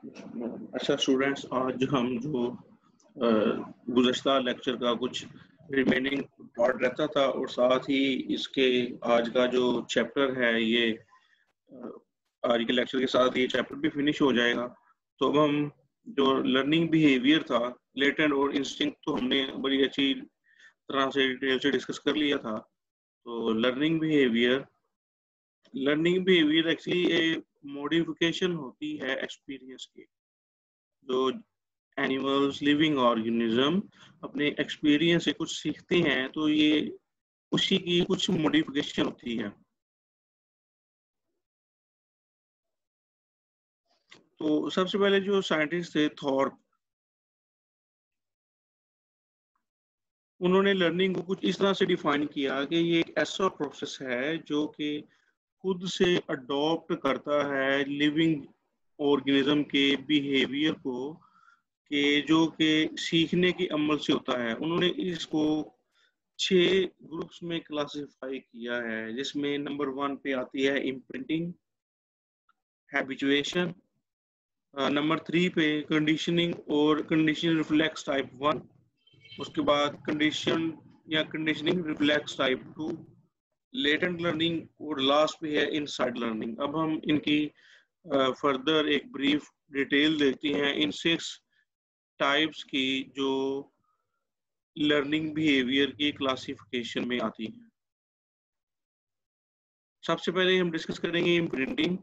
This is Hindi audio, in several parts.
अच्छा स्टूडेंट्स, आज हम जो गुज़श्ता लेक्चर का कुछ रिमेनिंग पार्ट रहता था और साथ ही इसके आज का जो चैप्टर है ये आज के लेक्चर के साथ ये चैप्टर भी फिनिश हो जाएगा। तो अब हम जो लर्निंग बिहेवियर था, लेटेंट और इंस्टिंक्ट, तो हमने बड़ी अच्छी तरह से डिटेल से डिस्कस कर लिया था। तो लर्निंग बिहेवियर एक्चुअली ए मॉडिफिकेशन होती है एक्सपीरियंस की। जो एनिमल्स, लिविंग ऑर्गेनिज्म अपने एक्सपीरियंस से कुछ सीखते हैं, तो ये उसी की कुछ मॉडिफिकेशन होती है। तो सबसे पहले जो साइंटिस्ट थे थॉर्प, उन्होंने लर्निंग को कुछ इस तरह से डिफाइन किया कि ये एक ऐसा प्रोसेस है जो कि खुद से अडॉप्ट करता है लिविंग ऑर्गेनिज्म के बिहेवियर को, कि जो कि सीखने की अमल से होता है। उन्होंने इसको 6 ग्रुप्स में क्लासिफाई किया है, जिसमें नंबर 1 पे आती है इम्प्रिंटिंग, हैबिचुएशन, नंबर 3 पे कंडीशनिंग और कंडीशनल रिफ्लेक्स टाइप 1, उसके बाद कंडीशन या conditioning reflex type 2, latent learning और लास्ट पे है इनसाइड लर्निंग। अब हम इनकी फर्दर एक ब्रीफ डिटेल देखते हैं इन 6 टाइप्स की जो लर्निंग बिहेवियर की क्लासिफिकेशन में आती है। सबसे पहले हम डिस्कस करेंगे इम्प्रिंटिंग।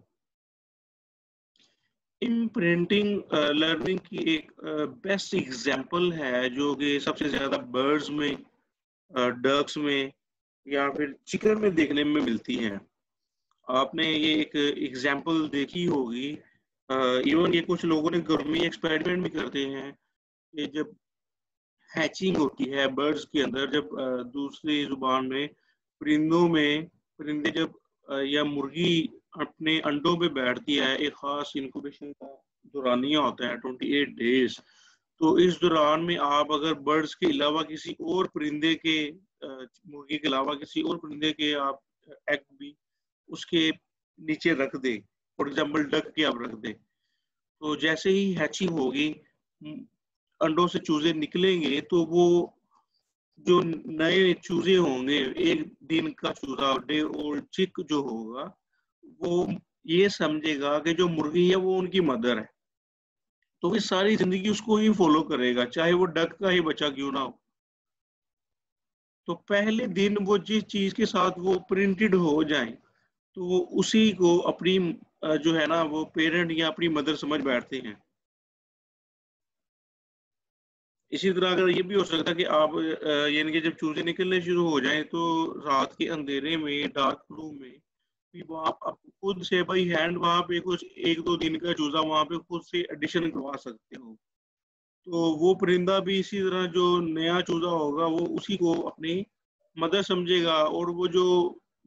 इम्प्रिंटिंग लर्निंग की एक बेस्ट एग्जांपल है, जो कि सबसे ज्यादा बर्ड्स में, डक्स में या फिर चिकन में देखने में मिलती है। आपने ये एक एग्जांपल देखी होगी। इवन ये कुछ लोगों ने घर में एक्सपेरिमेंट भी करते हैं कि जब हैचिंग होती है बर्ड्स के अंदर, जब दूसरी जुबान में परिंदे जब या मुर्गी अपने अंडों पे बैठती है, एक खास इंक्यूबेशन का दौरानिया होता है 28 डेज। तो इस दौरान में आप अगर बर्ड्स के अलावा किसी और परिंदे के, मुर्गी के अलावा किसी और परिंदे के आप एग भी उसके नीचे रख दे, फॉर एग्जाम्पल डक के आप रख दे, तो जैसे ही हैचिंग होगी, अंडों से चूजे निकलेंगे, तो वो जो नए चूजे होंगे, एक दिन का चूजा, डे ओल्ड चिक जो होगा, वो ये समझेगा कि जो मुर्गी है वो उनकी मदर है, तो ये सारी जिंदगी उसको ही फॉलो करेगा, चाहे वो डक का ही बच्चा क्यों ना हो। तो पहले दिन वो जिस चीज के साथ वो प्रिंटेड हो जाए, तो वो उसी को अपनी जो है ना, वो पेरेंट या अपनी मदर समझ बैठते हैं। इसी तरह अगर ये भी हो सकता है कि आप यानी कि जब चूजे निकलने शुरू हो जाएं, तो रात के अंधेरे में, डार्क रूम में भी वो आप खुद से बाई हैंड वहां पे कुछ 1-2 दिन का चूजा वहां पे खुद से एडिशन करवा सकते हो। तो वो परिंदा भी इसी तरह जो नया चूजा होगा, वो उसी को अपनी मदर समझेगा, और वो जो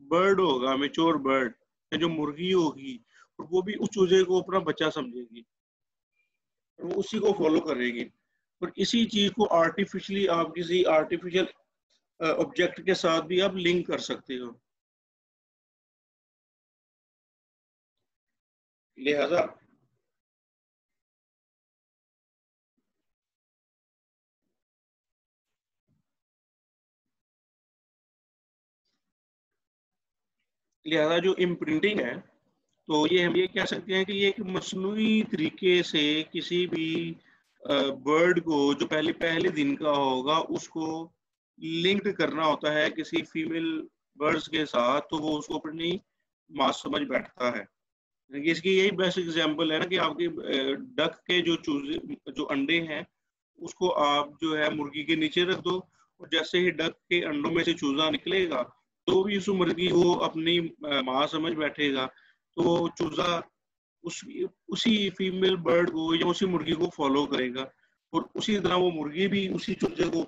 बर्ड होगा, मेच्योर बर्ड या जो मुर्गी होगी, वो भी उस चूजे को अपना बच्चा समझेगी और वो उसी को फॉलो करेगी। और इसी चीज को आर्टिफिशियली आप किसी आर्टिफिशियल ऑब्जेक्ट के साथ भी आप लिंक कर सकते हो। लिहाजा लिहाजा जो इम्प्रिंटिंग है, तो ये हम ये कह सकते हैं कि ये एक मसनूई तरीके से किसी भी बर्ड को जो पहले पहले दिन का होगा, उसको लिंक्ड करना होता है किसी फीमेल बर्ड्स के साथ, तो वो उसको अपनी मां समझ बैठता है। इसकी यही बेस्ट एग्जांपल है ना कि आपके डक के जो चूजे, जो अंडे हैं, उसको आप जो है मुर्गी के नीचे रख दो, और जैसे ही डक के अंडों में से चूजा निकलेगा, तो भी उस मुर्गी को अपनी माँ समझ बैठेगा। तो चूजा उस उसी फीमेल बर्ड को या उसी मुर्गी को फॉलो करेगा, और उसी तरह वो मुर्गी भी उसी चूजे को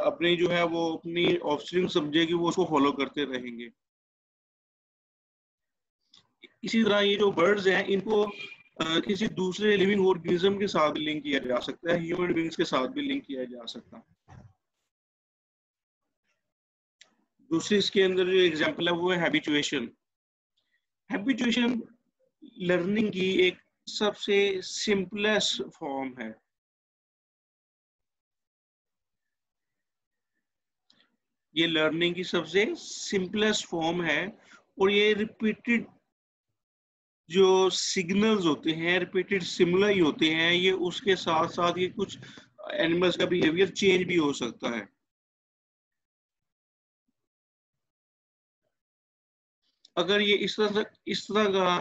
अपनी जो है वो अपनी ऑफस्प्रिंग समझेगी, वो उसको फॉलो करते रहेंगे। इसी तरह ये जो बर्ड्स हैं, इनको किसी दूसरे लिविंग ऑर्गेनिज्म के साथ भी लिंक किया जा सकता है, ह्यूमन बींग्स के साथ भी लिंक किया जा सकता है। दूसरी इसके अंदर जो एग्जांपल है वो है हैबिचुएशन। हैबिचुएशन लर्निंग की एक सबसे सिंपलेस्ट फॉर्म है। ये लर्निंग की सबसे सिंपलेस्ट फॉर्म है और ये रिपीटेड जो सिग्नल्स होते हैं, रिपीटेड सिमिलर ही होते हैं। ये उसके साथ साथ ये कुछ एनिमल्स का बिहेवियर चेंज भी हो सकता है। अगर ये इस तरह का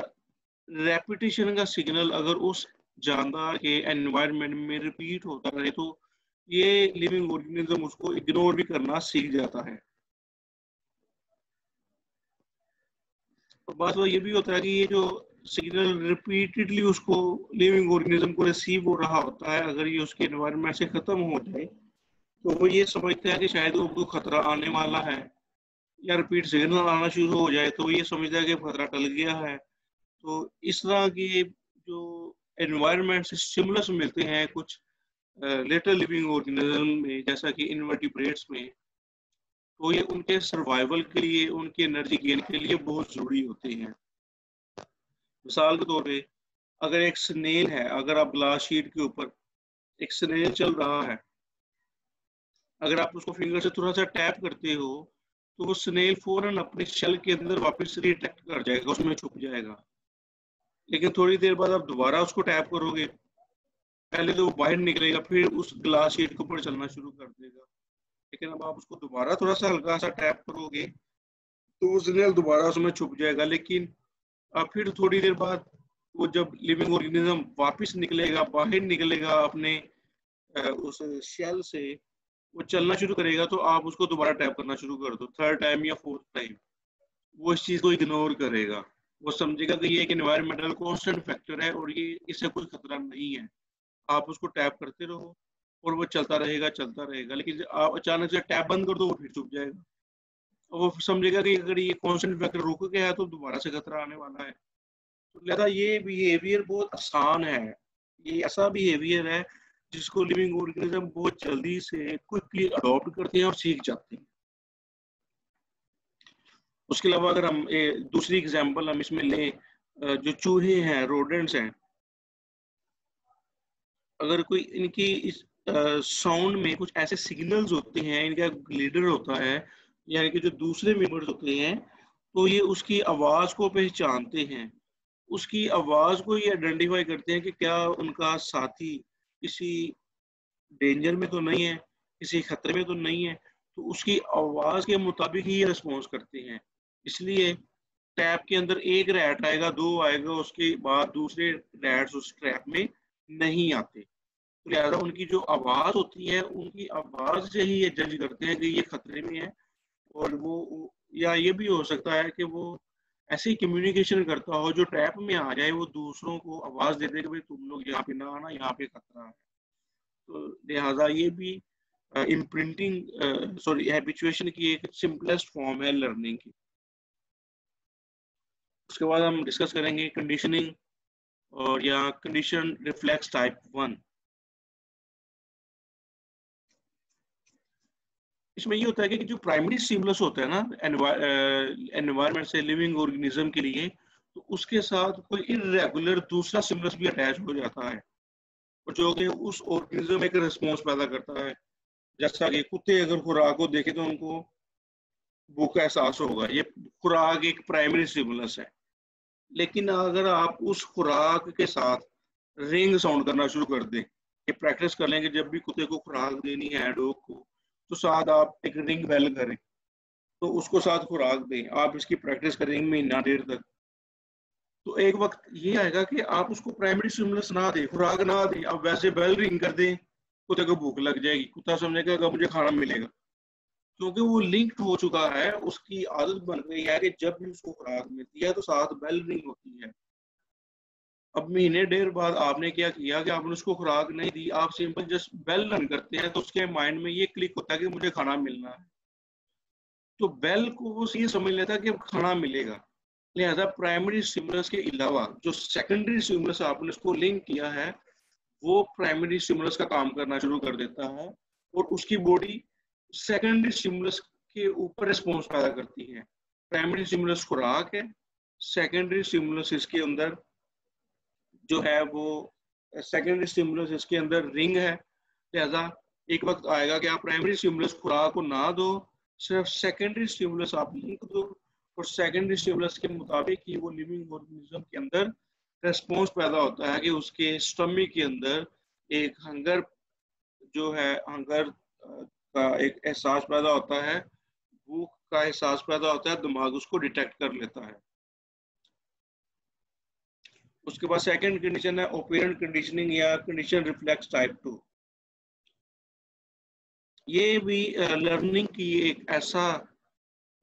रेपिटेशन का सिग्नल अगर उस जानदार के एनवायरनमेंट में रिपीट होता रहे तो ये लिविंग ऑर्गेनिज्म उसको इग्नोर भी करना सीख जाता है। और बात वो ये भी होता है कि ये जो सिग्नल रिपीटेडली उसको लिविंग ऑर्गेनिज्म को रिसीव हो रहा होता है, अगर ये उसके एनवायरनमेंट से खत्म हो जाए तो वो ये समझता है कि शायद उसको खतरा आने वाला है, या रिपीट सिग्नल आना शुरू हो जाए तो वो ये समझता है कि खतरा टल गया है। तो इस तरह की जो एनवायरनमेंट से स्टिमुलस मिलते हैं कुछ लेटर लिविंग ऑर्गेनिज्म में, जैसा कि इनवर्टिब्रेट्स में, तो ये उनके सर्वाइवल के लिए, उनकी एनर्जी गेन के लिए बहुत जरूरी होते हैं। मिसाल के तौर पे अगर एक स्नेल है, अगर आप ग्लास शीट के ऊपर एक स्नेल चल रहा है, अगर आप उसको फिंगर से थोड़ा सा टैप करते हो तो वो स्नेल फौरन अपने शेल के अंदर वापस रिट्रैक्ट कर जाएगा, उसमें छुप जाएगा। लेकिन थोड़ी देर बाद आप दोबारा उसको टैप करोगे, पहले तो वो बाहर निकलेगा, फिर उस ग्लास शीट के ऊपर चलना शुरू कर देगा। लेकिन अब आप उसको दोबारा थोड़ा सा हल्का सा टैप करोगे तो वो स्नेल दोबारा उसमें छुप जाएगा। लेकिन अब फिर थोड़ी देर बाद वो जब लिविंग ऑर्गेनिज्म वापस निकलेगा, बाहर निकलेगा अपने उस शेल से, वो चलना शुरू करेगा तो आप उसको दोबारा टैप करना शुरू कर दो, थर्ड टाइम या फोर्थ टाइम, वो इस चीज को इग्नोर करेगा। वो समझेगा कि ये एक एनवायरमेंटल कांस्टेंट फैक्टर है और ये इससे कोई खतरा नहीं है। आप उसको टैप करते रहो और वो चलता रहेगा चलता रहेगा। लेकिन आप अचानक से टैप बंद कर दो, वो फिर छुप जाएगा। और वो समझेगा कि अगर ये कांस्टेंट फैक्टर रुक गया है तो दोबारा से खतरा आने वाला है। तो लिहाजा ये बिहेवियर बहुत आसान है। ये ऐसा बिहेवियर है जिसको लिविंग ऑर्गेनिज्म बहुत जल्दी से क्विकली अडॉप्ट करते हैं और सीख जाते हैं। उसके अलावा अगर हम दूसरी एग्जांपल हम इसमें लें, जो चूहे हैं, रोडेंट्स हैं, अगर कोई इनकी इस साउंड में कुछ ऐसे सिग्नल्स होते हैं, इनका लीडर होता है यानी कि जो दूसरे मेंबर्स होते हैं, तो ये उसकी आवाज को पहचानते हैं, उसकी आवाज को ये आइडेंटिफाई करते हैं कि क्या उनका साथी किसी डेंजर में तो नहीं है, किसी खतरे में तो नहीं है। तो उसकी आवाज के मुताबिक ही ये रिस्पॉन्स करते हैं। इसलिए टैप के अंदर एक रैट आएगा, दो आएगा, उसके बाद दूसरे रैट्स उस ट्रैप में नहीं आते। तो लिहाजा उनकी जो आवाज होती है, उनकी आवाज से ही ये जज करते हैं कि ये खतरे में है। और वो, या ये भी हो सकता है कि वो ऐसे ही कम्युनिकेशन करता हो, जो ट्रैप में आ जाए वो दूसरों को आवाज दे दे कि भाई तुम लोग यहाँ पे ना आना, यहाँ पे खतरा है। तो लिहाजा ये भी इम्प्रिंटिंग सॉरी हैबिचुएशन की एक सिंपलेस्ट फॉर्म है लर्निंग की। उसके बाद हम डिस्कस करेंगे कंडीशनिंग और या कंडीशन रिफ्लेक्स टाइप 1। इसमें ये होता है कि जो प्राइमरी स्टिमुलस होता है ना एनवायरनमेंट से लिविंग ऑर्गेनिज्म के लिए, तो उसके साथ कोई इरेगुलर दूसरा स्टिमुलस भी अटैच हो जाता है और जो कि उस ऑर्गेनिज्म में एक रिस्पॉन्स पैदा करता है। जैसा कि कुत्ते अगर खुराक को देखे तो उनको भूख का एहसास होगा, ये खुराक एक प्राइमरी स्टिमुलस है। लेकिन अगर आप उस खुराक के साथ रिंग साउंड करना शुरू कर दें, ये प्रैक्टिस कर लें कि जब भी कुत्ते को खुराक देनी है, डॉग को, तो साथ आप एक रिंग बेल करें, तो उसको साथ खुराक दें। आप इसकी प्रैक्टिस करेंगे महीना डेढ़ तक, तो एक वक्त ये आएगा कि आप उसको प्राइमरी स्टिमुलस ना दें, खुराक ना दें, आप वैसे बेल रिंग कर दें, कुत्ते को भूख लग जाएगी, कुत्ता समझेगा कि मुझे खाना मिलेगा, क्योंकि वो लिंक्ड हो चुका है, उसकी आदत बन गई है कि जब भी उसको खुराक मिलती है तो साथ बेल रिंग होती है। अब महीने डेढ़ बाद आपने क्या किया कि आपने उसको खुराक नहीं दी, आप सिंपल जस्ट बेल रन करते हैं, तो उसके माइंड में ये क्लिक होता है कि मुझे खाना मिलना है। तो बेल को वो ये समझ लेता है कि अब खाना मिलेगा। लिहाजा प्राइमरी स्टिमुलस के अलावा जो सेकेंडरी स्टिमुलस आपने उसको लिंक किया है, वो प्राइमरी स्टिमुलस का काम करना शुरू कर देता है और उसकी बॉडी सेकेंडरी स्टिमुलस के ऊपर रिस्पॉन्स पैदा करती है। प्राइमरी स्टिमुलस खुराक है, सेकेंडरी स्टिमुलस इसके अंदर जो है वो सेकेंडरी स्टिमुलस इसके अंदर रिंग है, लिहाजा एक वक्त आएगा कि आप प्राइमरी स्टिमुलस खुराक को ना दो, सिर्फ सेकेंडरी स्टिमुलस आप लिंक दो, और सेकेंडरी स्टिमुलस के मुताबिक ही वो लिविंग ऑर्गेनिज्म के अंदर रेस्पॉन्स पैदा होता है कि उसके स्टमक के अंदर एक हंगर जो है, हंगर का एक एहसास पैदा होता है, भूख का एहसास पैदा होता है, दिमाग उसको डिटेक्ट कर लेता है। उसके बाद सेकंड कंडीशन है ओपेरेंट कंडीशनिंग या कंडीशन रिफ्लेक्स टाइप 2। ये भी लर्निंग की एक ऐसा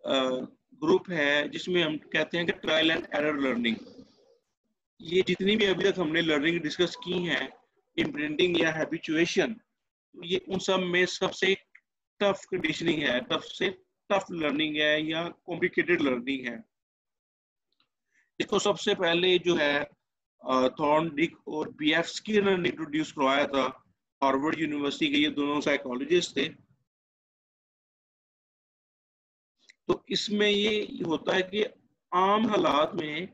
ग्रुप है जिसमें हम कहते हैं कि ट्रायल एंड एरर लर्निंग। ये जितनी भी अभी तक हमने लर्निंग डिस्कस की है, इम्प्रिंटिंग या हैबिचुएशन, ये उन सब में सबसे टफ कंडीशनिंग है, सबसे टफ लर्निंग है या कॉम्प्लिकेटेड लर्निंग है। इसको सबसे पहले जो है थॉर्नडिक और बीएफ स्किनर ने इंट्रोड्यूस करवाया था, हार्वर्ड यूनिवर्सिटी के ये दोनों साइकोलॉजिस्ट थे। तो इसमें ये होता है कि आम हालात में,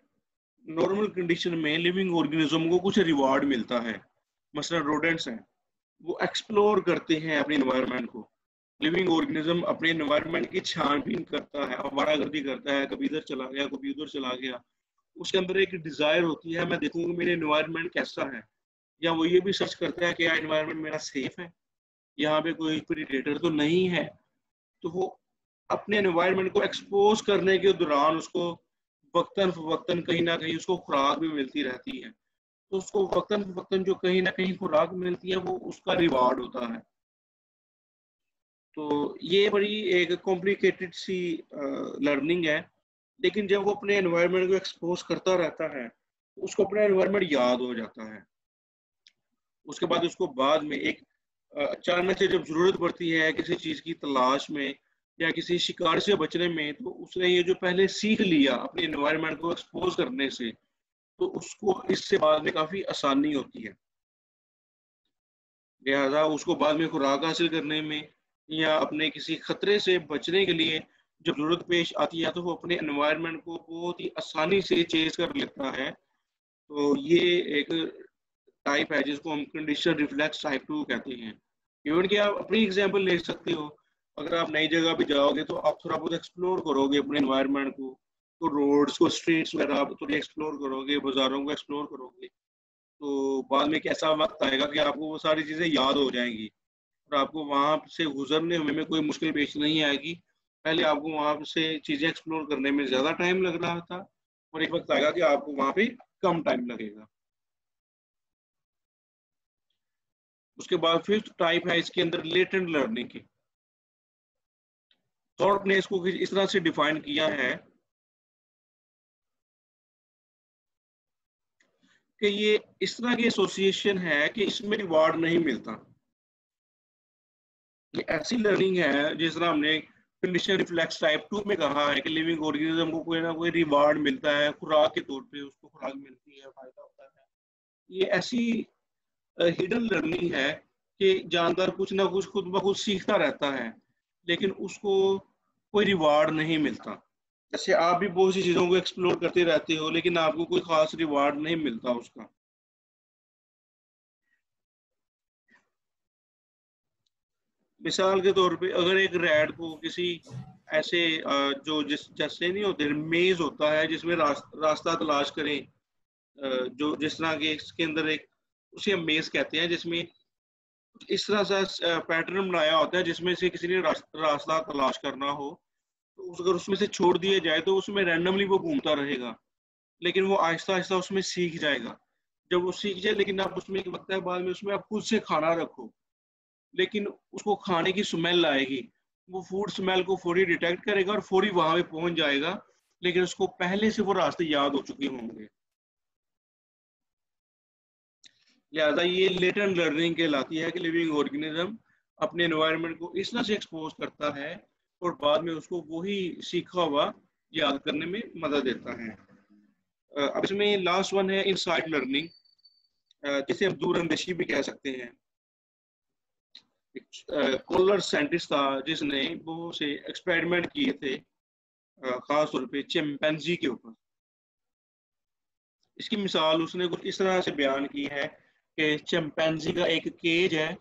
नॉर्मल कंडीशन में लिविंग ऑर्गेनिज्म को कुछ रिवार्ड मिलता है। मसलन रोडेंट्स हैं, वो एक्सप्लोर करते हैं अपने एनवायरनमेंट को। लिविंग ऑर्गेनिज्म अपने एनवायरनमेंट की छानबीन करता है, आवारागर्दी करता है, कभी इधर चला गया, कभी उधर चला गया। उसके अंदर एक डिजायर होती है, मैं देखूंगा मेरा एनवायरनमेंट कैसा है, या वो ये भी सर्च करता है कि क्या एनवायरनमेंट मेरा सेफ है, यहाँ पे कोई प्रीडेटर तो नहीं है। तो वो अपने एनवायरनमेंट को एक्सपोज करने के दौरान उसको वक्तन फवक्तन कहीं ना कहीं उसको खुराक भी मिलती रहती है। तो उसको वक्तन फवक्तन जो कहीं ना कहीं खुराक मिलती है, वो उसका रिवार्ड होता है। तो ये बड़ी एक कॉम्प्लिकेटेड सी लर्निंग है, लेकिन जब वो अपने एनवायरनमेंट को एक्सपोज करता रहता है, उसको अपना एनवायरनमेंट याद हो जाता है। उसके बाद उसको बाद में एक अचानक से जब जरूरत पड़ती है किसी चीज की तलाश में या किसी शिकार से बचने में, तो उसने ये जो पहले सीख लिया अपने एनवायरनमेंट को एक्सपोज करने से, तो उसको इससे बाद में काफी आसानी होती है। लिहाजा उसको बाद में खुराक हासिल करने में या अपने किसी खतरे से बचने के लिए जब जरूरत पेश आती है, तो वो अपने एनवायरनमेंट को बहुत ही आसानी से चेंज कर लेता है। तो ये एक टाइप है जिसको हम कंडीशन रिफ्लेक्स टाइप 2 कहते हैं। इवन कि आप अपनी एग्जांपल ले सकते हो, अगर आप नई जगह पे जाओगे तो आप थोड़ा बहुत एक्सप्लोर करोगे अपने एनवायरनमेंट को, तो रोड्स को, स्ट्रीट्स वगैरह आप थोड़ी एक्सप्लोर करोगे, बाजारों को एक्सप्लोर करोगे, तो बाद में कैसा वक्त आएगा कि आपको वो सारी चीजें याद हो जाएंगी और आपको वहां से गुजरने में कोई मुश्किल पेश नहीं आएगी। पहले आपको वहां से चीजें एक्सप्लोर करने में ज्यादा टाइम लग रहा था, और एक वक्त आएगा कि आपको वहां पे कम टाइम लगेगा। उसके बाद फिफ्थ टाइप है इसके अंदर लेटेंट लर्निंग की। थॉर्प ने इसको इस तरह से डिफाइन किया है कि ये इस तरह की एसोसिएशन है कि इसमें रिवार्ड नहीं मिलता। ये ऐसी लर्निंग है जिस तरह हमने कंडीशन रिफ्लेक्स टाइप 2 में कहा है कि लिविंग ऑर्गेनिज्म को कोई ना कोई रिवार्ड मिलता है, खुराक के तौर पे उसको खुराक मिलती है, फायदा होता है। ये ऐसी हिडन लर्निंग है कि जानदार कुछ ना कुछ खुद ब खुद सीखता रहता है, लेकिन उसको कोई रिवार्ड नहीं मिलता। जैसे आप भी बहुत सी चीजों को एक्सप्लोर करते रहते हो, लेकिन आपको कोई खास रिवार्ड नहीं मिलता उसका। मिसाल के तौर पे अगर एक रैट को किसी ऐसे जो जिस जैसे नहीं होते, मेज होता है जिसमें रास्ता तलाश करें, जो जिस तरह के इसके अंदर एक, उसे हम मेज कहते हैं, जिसमें इस तरह सा पैटर्न बनाया होता है जिसमें से किसी ने रास्ता तलाश करना हो, तो अगर उसमें से छोड़ दिया जाए तो उसमें रैंडमली वो घूमता रहेगा, लेकिन वो आहिस्ता आहिस्ता उसमें सीख जाएगा। जब वो सीख जाए, लेकिन आप उसमें एक वक्त है बाद में उसमें आप खुद से खाना रखो, लेकिन उसको खाने की स्मेल आएगी, वो फूड स्मेल को फौरी डिटेक्ट करेगा और फौरी वहां पे पहुंच जाएगा, लेकिन उसको पहले से वो रास्ते याद हो चुके होंगे। लिहाजा ये लेटेंट लर्निंग कहलाती है कि लिविंग ऑर्गेनिज्म अपने एनवायरनमेंट को इस तरह से एक्सपोज करता है और बाद में उसको वही सीखा हुआ याद करने में मदद देता है। अब इसमें लास्ट वन है इनसाइट लर्निंग, जिसे हम दूर अंदेशी भी कह सकते हैं। कोलर साइंटिस्ट था जिसने बहुत से एक्सपेरिमेंट किए थे, खास तौर पे चिंपैंजी के ऊपर। इसकी मिसाल उसने कुछ इस तरह से बयान की है कि चिंपैंजी का एक केज है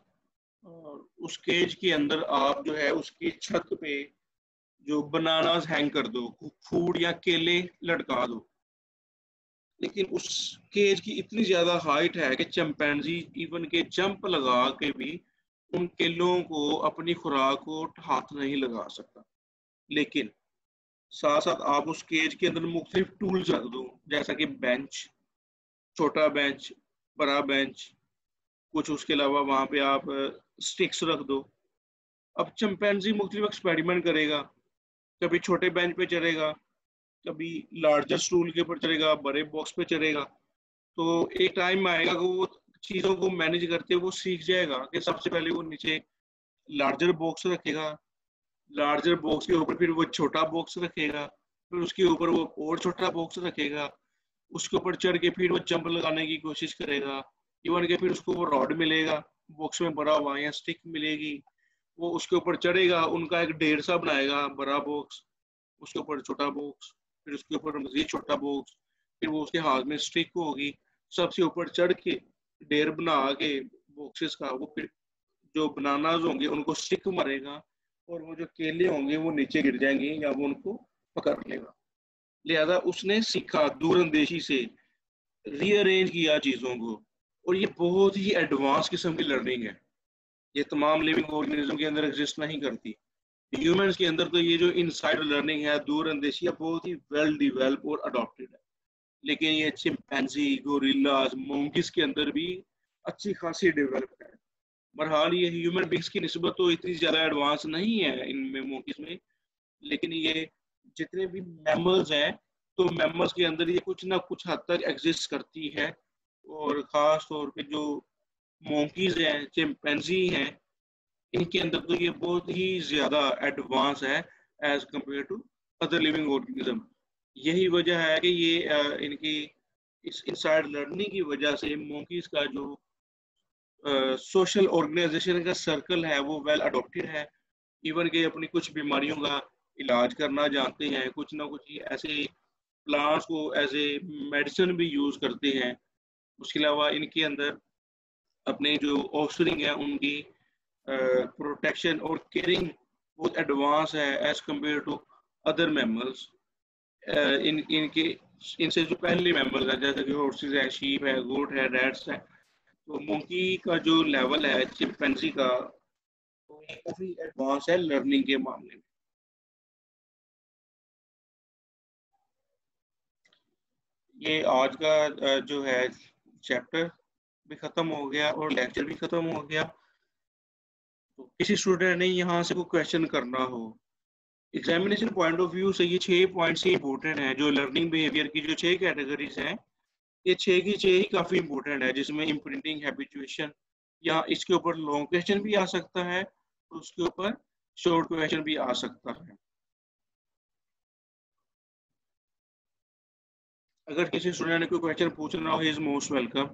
और उस केज के अंदर आप जो है उसकी छत पे जो बनानास हैंग कर दो, फूड या केले लटका दो, लेकिन उस केज की इतनी ज्यादा हाइट है कि चिंपैंजी इवन के जंप लगा के भी उन केलों को अपनी खुराक को हाथ नहीं लगा सकता। लेकिन साथ साथ आप उस केज के अंदर मुख्तलिफ टूल्स रख दो, जैसा कि बेंच, छोटा बेंच, बड़ा बेंच, कुछ उसके अलावा वहां पे आप स्टिक्स रख दो। अब चिंपैंजी मुख्तलिफ एक्सपेरिमेंट करेगा, कभी छोटे बेंच पे चढ़ेगा, कभी लार्जर स्टूल के ऊपर चढ़ेगा, बड़े बॉक्स पे चढ़ेगा। तो एक टाइम आएगा कि वो चीजों को मैनेज करते वो सीख जाएगा कि सबसे पहले वो नीचे लार्जर बॉक्स रखेगा, लार्जर बॉक्स के ऊपर फिर वो छोटा बॉक्स रखेगा, फिर उसके ऊपर वो और छोटा बॉक्स रखेगा, उसके ऊपर चढ़ के फिर वो जंप लगाने की कोशिश करेगा। इवन के फिर उसको वो रॉड मिलेगा बॉक्स में भरा हुआ या स्टिक मिलेगी, वो उसके ऊपर चढ़ेगा, उनका एक ढेर सा बनाएगा, बड़ा बॉक्स, उसके ऊपर छोटा बॉक्स, फिर उसके ऊपर मजीद छोटा बॉक्स, फिर वो उसके हाथ में स्टिक होगी, सबसे ऊपर चढ़ के ढेर बना के बॉक्सेस का वो फिर जो बनानाज होंगे उनको स्टिक मारेगा और वो जो केले होंगे वो नीचे गिर जाएंगे या वो उनको पकड़ लेगा। लिहाजा उसने सीखा दूरंदेशी से, रीअरेंज किया चीजों को, और ये बहुत ही एडवांस किस्म की लर्निंग है। ये तमाम लिविंग ऑर्गेनिज्म के अंदर एग्जिस्ट नहीं करती। ह्यूमंस के अंदर तो ये जो इनसाइड लर्निंग है, दूरंदेशी, बहुत ही वेल डिवेल्प और अडॉप्टेड है। लेकिन ये चिंपैंजी, गोरिल्लाज, मोंकीज के अंदर भी अच्छी खासी डेवलप है। बहरहाल ये ह्यूमन बींग्स की निस्बत तो इतनी ज्यादा एडवांस नहीं है इनमें, मोंकीज में, लेकिन ये जितने भी मैमल्स हैं तो मैमल्स के अंदर ये कुछ ना कुछ हद तक एग्जिस्ट करती है। और खास तौर पे जो मोंकीज हैं, चिंपैंजी हैं, इनके अंदर तो ये बहुत ही ज्यादा एडवांस है as compare to other living organism. यही वजह है कि ये इनकी इस इनसाइड लर्निंग की वजह से मोंकीज का जो सोशल ऑर्गेनाइजेशन का सर्कल है वो वेल अडॉप्टेड है। इवन के अपनी कुछ बीमारियों का इलाज करना जानते हैं, कुछ ना कुछ ऐसे प्लांट्स को एज ए मेडिसिन भी यूज करते हैं। उसके अलावा इनके अंदर अपने जो ऑफस्प्रिंग है उनकी प्रोटेक्शन और केयरिंग बहुत एडवांस है as compare to other mammals. इनके इनसे जो पहले मैमल्स हैं जैसे कि हॉर्सेस है, शीप है, गोट है, रैट्स है, तो मोंकी का जो लेवल है चिंपैंजी का, तो ये काफी एडवांस है लर्निंग के मामले में। ये आज का जो है चैप्टर भी खत्म हो गया और लेक्चर भी खत्म हो गया। तो किसी स्टूडेंट ने यहाँ से कोई क्वेश्चन करना हो, एग्जामिनेशन पॉइंट ऑफ व्यू से ये 6 पॉइंट्स ही इंपॉर्टेंट है। जो लर्निंग बिहेवियर की जो 6 कैटेगरीज हैं, ये 6 की 6 ही काफी इंपॉर्टेंट है, जिसमें इम्प्रिंटिंग, हैबिचुएशन, या इसके ऊपर लॉन्ग क्वेश्चन भी आ सकता है, उसके ऊपर शॉर्ट क्वेश्चन भी आ सकता है। अगर किसी स्टूडेंट ने कोई क्वेश्चन पूछना हो, ही इज मोस्ट वेलकम।